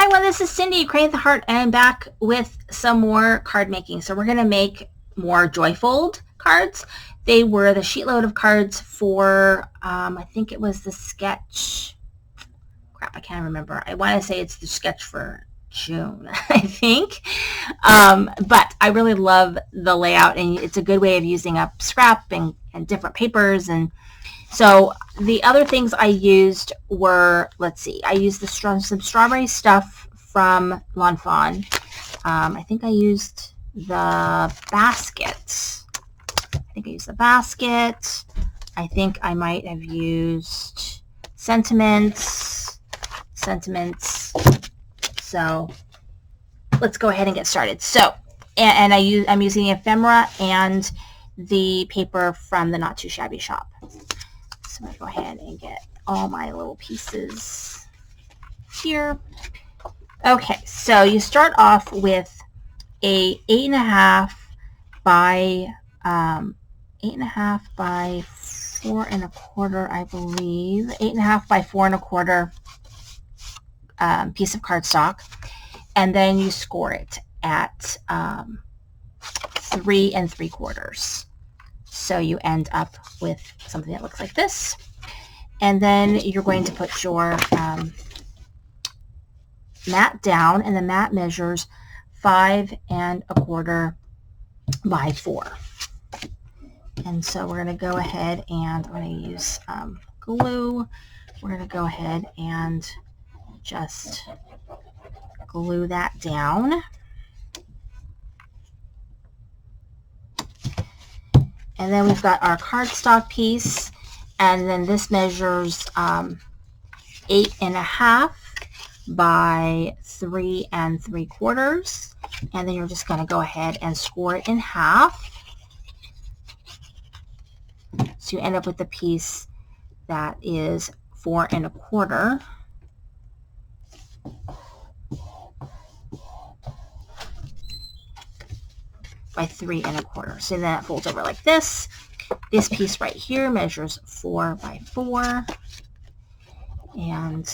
Hi, well, this is Cindy, Create the Heart, and I'm back with some more card making. So we're going to make more Joyfold cards. They were the sheetload of cards for, I think it was the sketch. Crap, I can't remember. I want to say it's the sketch for June, I think. But I really love the layout, and it's a good way of using up scrap and different papers. And so the other things I used were, let's see, I used some strawberry stuff from Lawn Fawn. I think I used the basket. I think I might have used sentiments. So let's go ahead and get started. So, and I'm using the ephemera and the paper from the Not Too Shabby shop. So I'm going to go ahead and get all my little pieces here. Okay, so you start off with a 8.5 by 8.5 by 4 1/4, I believe. 8.5 by 4 1/4 piece of cardstock, and then you score it at 3 3/4. So you end up with something that looks like this. And then you're going to put your mat down, and the mat measures 5 1/4 by 4. And so we're going to go ahead and I'm going to use glue. We're going to go ahead and just glue that down. And then we've got our cardstock piece, and then this measures 8.5 by 3 3/4, and then you're just going to go ahead and score it in half. So you end up with a piece that is 4 1/4 by 3 1/4. So then it folds over like this. This piece right here measures 4 by 4. And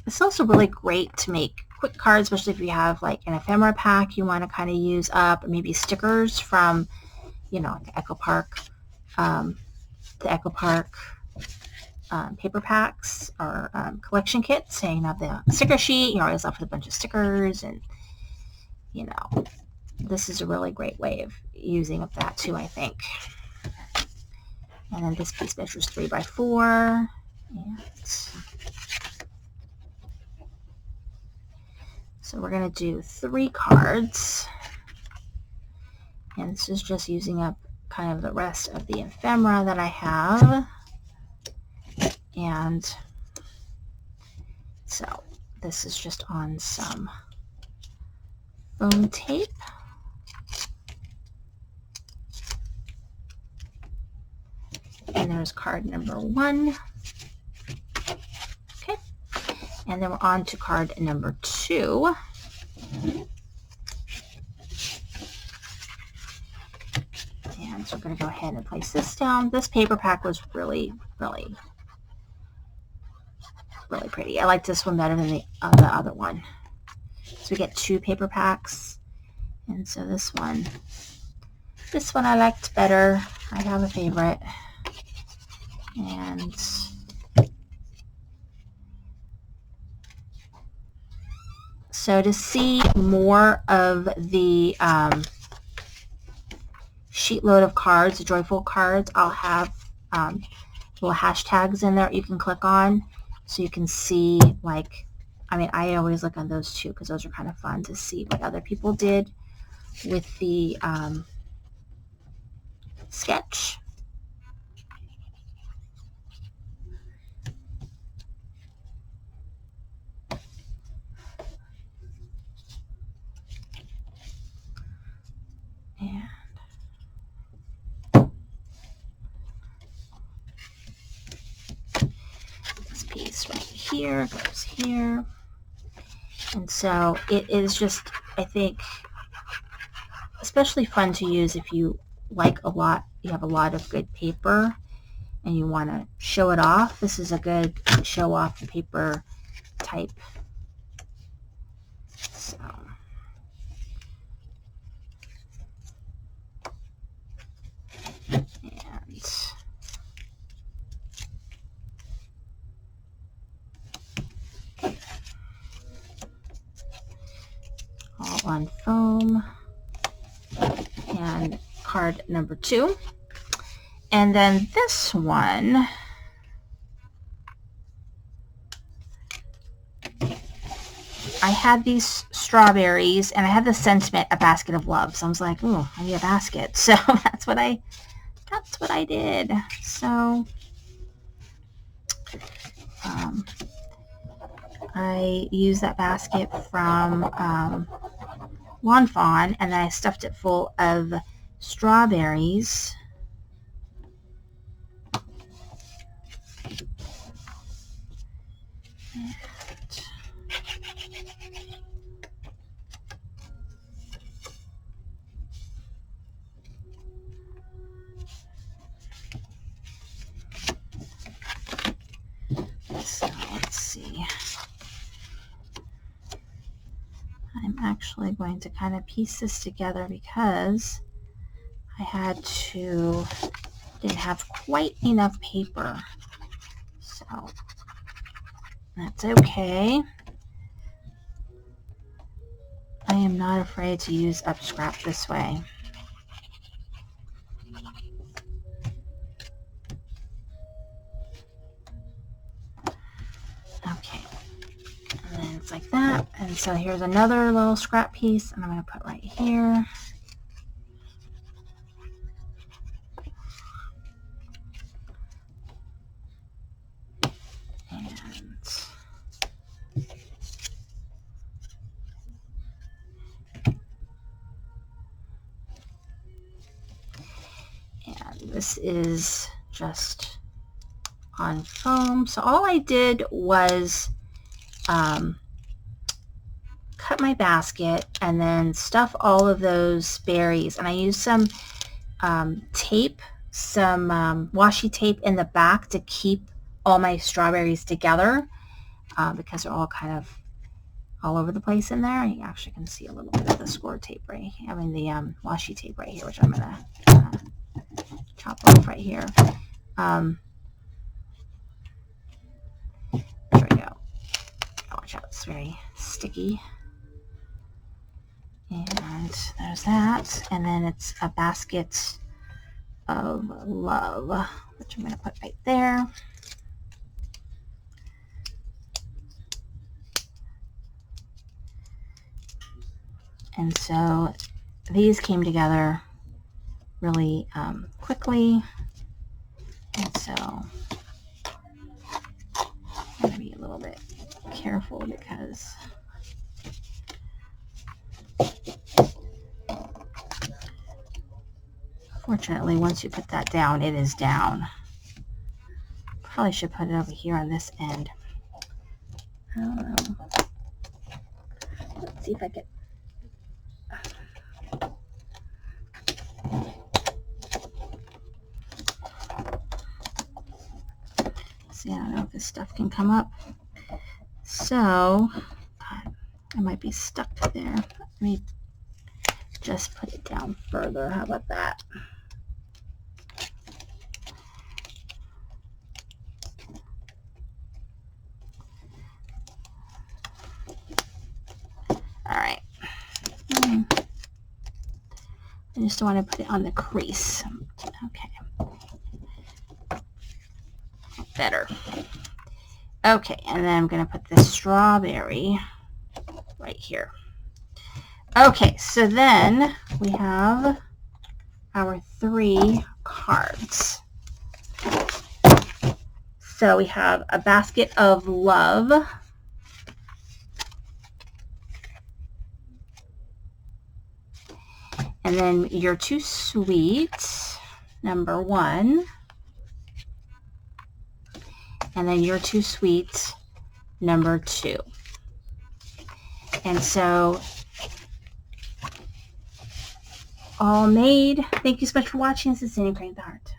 it's also really great to make quick cards, especially if you have like an ephemera pack you want to kind of use up, or maybe stickers from, you know, the Echo Park paper packs or collection kits. So you have the sticker sheet, you're always left with a bunch of stickers, and you know, this is a really great way of using up that too, I think. And then this piece measures 3 by 4. And so we're going to do 3 cards. And this is just using up kind of the rest of the ephemera that I have. And so this is just on some foam tape. And there's card number 1. Okay. And then we're on to card number 2. And so we're going to go ahead and place this down. This paper pack was really pretty. I like this one better than the other one. So we get 2 paper packs. And so this one I liked better. I have a favorite. And so to see more of the sheetload of cards, the Joyfold cards, I'll have little hashtags in there you can click on, so you can see, like, I mean, I always look on those too, because those are kind of fun to see what other people did with the sketch. And this piece right here goes here. And so it is just, I think, especially fun to use if you like a lot, you have a lot of good paper and you want to show it off, this is a good show off paper type. So and all on foam, and card number 2. And then this one, I had these strawberries and I had the sentiment, a basket of love. So I was like, ooh, I need a basket. So that's what I did. So I used that basket from Lawn Fawn, and then I stuffed it full of strawberries. So let's see. I'm actually going to kind of piece this together because I didn't have quite enough paper. So that's okay. I am not afraid to use up scrap this way. Okay, and then it's like that. And so here's another little scrap piece, and I'm going to put right here. And this is just on foam. So all I did was cut my basket and then stuff all of those berries. And I used some tape, some washi tape in the back to keep all my strawberries together because they're all kind of all over the place in there. You actually can see a little bit of the score tape right here. I mean the washi tape right here, which I'm going to chop off right here. There we go. Watch out, it's very sticky. And there's that. And then it's a basket of love, which I'm going to put right there. And so these came together really quickly. And so I'm going to be a little bit careful because fortunately, once you put that down, it is down. Probably should put it over here on this end. I don't know. Let's see if I can. See, I don't know if this stuff can come up. So, God, I might be stuck there. Let me just put it down further. How about that? All right. I just don't want to put it on the crease. Okay. Better. Okay, and then I'm going to put the strawberry right here. Okay, so then we have our 3 cards. So we have a basket of love. And then You're Too Sweet, number 1. And then You're Too Sweet, number 2. And so all made. Thank you so much for watching. This is Sandy Crane the Heart.